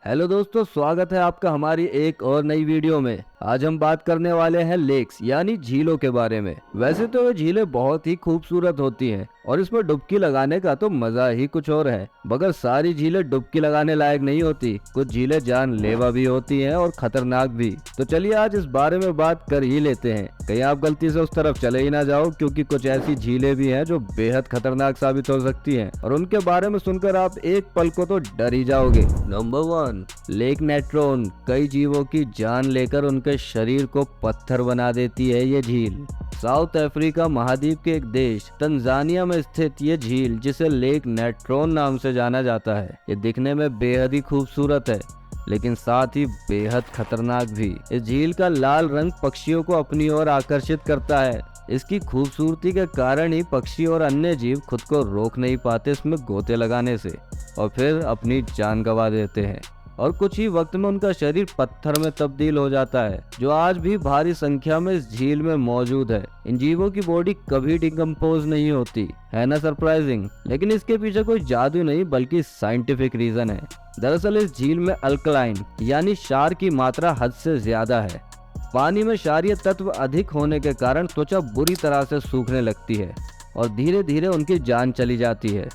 Hello दोस्तों, स्वागत है आपका हमारी एक और नई वीडियो में। आज हम बात करने वाले हैं लेक्स यानी झीलों के बारे में। वैसे तो ये झीलें बहुत ही खूबसूरत होती हैं और इसमें डुबकी लगाने का तो मजा ही कुछ और है। मगर सारी झीलें डुबकी लगाने लायक नहीं होती, कुछ झीलें जानलेवा भी होती हैं और खतरनाक भी। तो चलिए आज इस बारे में बात कर ही लेते हैं, कहीं आप गलती से उस तरफ चले ही ना जाओ, क्योंकि कुछ ऐसी झीलें भी हैं जो बेहद खतरनाक साबित हो सकती हैं और उनके बारे में सुनकर आप एक पल को तो डर ही जाओगे। Number 1, lake Natron. कई जीवों की जान लेकर उनके शरीर को पत्थर बना देती है ये झील। साउथ अफ्रीका महाद्वीप के एक देश तंजानिया में स्थित ये झील, जिसे लेक नेट्रोन नाम से जाना जाता है, ये दिखने में बेहद ही खूबसूरत है लेकिन साथ ही बेहद खतरनाक भी। इस झील का लाल रंग पक्षियों को अपनी ओर आकर्षित करता है। इसकी खूबसूरती के कारण ही पक्षी और अन्य जीव खुद को रोक नहीं पाते इसमें गोते लगाने से और फिर अपनी जान गंवा देते हैं और कुछ ही वक्त में उनका शरीर पत्थर में तब्दील हो जाता है, जो आज भी भारी संख्या में इस झील में मौजूद है। इन जीवों की बॉडी कभी डिकम्पोज नहीं होती, है ना सरप्राइजिंग। लेकिन इसके पीछे कोई जादू नहीं बल्कि साइंटिफिक रीजन है। दरअसल इस झील में अल्कलाइन यानी क्षार की मात्रा हद से ज्यादा है। पानी में क्षारीय तत्व अधिक होने के कारण त्वचा बुरी तरह से सूखने लगती है और धीरे धीरे उनकी जान चली जाती है।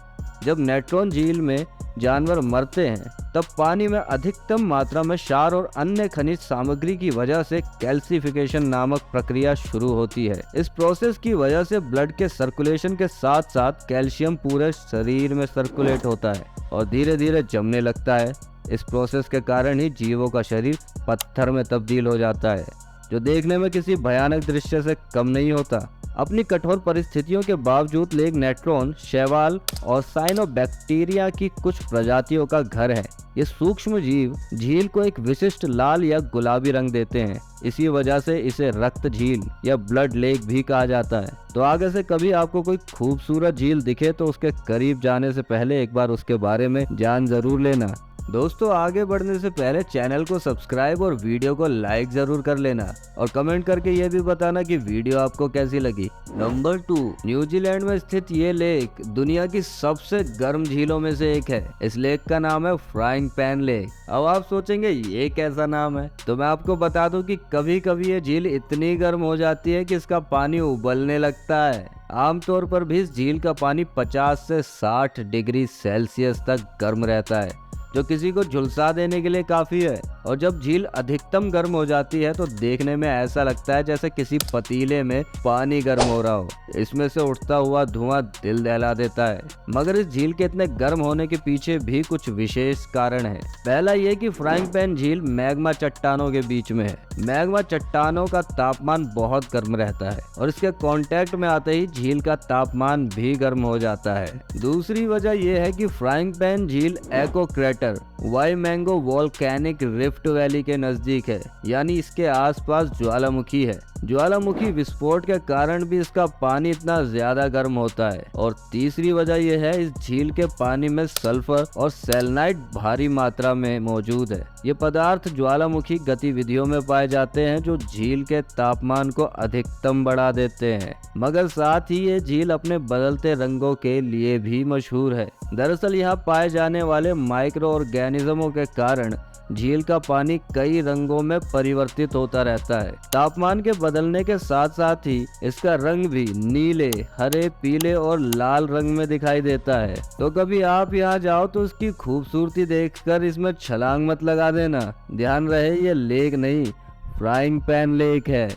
जब नेट्रोन झील में जानवर मरते हैं तब पानी में अधिकतम मात्रा में क्षार और अन्य खनिज सामग्री की वजह से कैल्सिफिकेशन नामक प्रक्रिया शुरू होती है। इस प्रोसेस की वजह से ब्लड के सर्कुलेशन के साथ साथ कैल्शियम पूरे शरीर में सर्कुलेट होता है और धीरे धीरे जमने लगता है। इस प्रोसेस के कारण ही जीवों का शरीर पत्थर में तब्दील हो जाता है, जो देखने में किसी भयानक दृश्य से कम नहीं होता। अपनी कठोर परिस्थितियों के बावजूद लेक नेट्रोन शैवाल और साइनोबैक्टीरिया की कुछ प्रजातियों का घर है। ये सूक्ष्म जीव झील को एक विशिष्ट लाल या गुलाबी रंग देते हैं, इसी वजह से इसे रक्त झील या ब्लड लेक भी कहा जाता है। तो आगे से कभी आपको कोई खूबसूरत झील दिखे तो उसके करीब जाने से पहले एक बार उसके बारे में जान जरूर लेना। दोस्तों, आगे बढ़ने से पहले चैनल को सब्सक्राइब और वीडियो को लाइक जरूर कर लेना और कमेंट करके ये भी बताना कि वीडियो आपको कैसी लगी। नंबर 2, न्यूजीलैंड में स्थित ये लेक दुनिया की सबसे गर्म झीलों में से एक है। इस लेक का नाम है फ्राइंग पैन लेक। अब आप सोचेंगे ये कैसा नाम है, तो मैं आपको बता दूं कि कभी कभी ये झील इतनी गर्म हो जाती है कि इसका पानी उबलने लगता है। आमतौर पर भी इस झील का पानी 50 से 60 डिग्री सेल्सियस तक गर्म रहता है, जो किसी को झुलसा देने के लिए काफी है। और जब झील अधिकतम गर्म हो जाती है तो देखने में ऐसा लगता है जैसे किसी पतीले में पानी गर्म हो रहा हो। इसमें से उठता हुआ धुआं दिल दहला देता है। मगर इस झील के इतने गर्म होने के पीछे भी कुछ विशेष कारण है। पहला ये कि फ्राइंग पैन झील मैग्मा चट्टानों के बीच में है। मैग्मा चट्टानों का तापमान बहुत गर्म रहता है और इसके कांटेक्ट में आते ही झील का तापमान भी गर्म हो जाता है। दूसरी वजह यह है कि फ्राइंग पैन झील एको क्रेटर वाईमेंगो वोल्केनिक रिफ्ट वैली के नजदीक है, यानी इसके आसपास ज्वालामुखी है। ज्वालामुखी विस्फोट के कारण भी इसका पानी इतना ज्यादा गर्म होता है। और तीसरी वजह यह है इस झील के पानी में सल्फर और सेलेनाइट भारी मात्रा में मौजूद है। ये पदार्थ ज्वालामुखी गतिविधियों में पाए जाते हैं जो झील के तापमान को अधिकतम बढ़ा देते हैं। मगर साथ ही ये झील अपने बदलते रंगों के लिए भी मशहूर है। दरअसल यहाँ पाए जाने वाले माइक्रो ऑर्गेनिज्मों के कारण झील का पानी कई रंगों में परिवर्तित होता रहता है। तापमान के बदलने के साथ साथ ही इसका रंग भी नीले, हरे, पीले और लाल रंग में दिखाई देता है। तो कभी आप यहाँ जाओ तो इसकी खूबसूरती देखकर इसमें छलांग मत लगा देना। ध्यान रहे ये लेक नहीं, फ्राइंग पैन लेक है।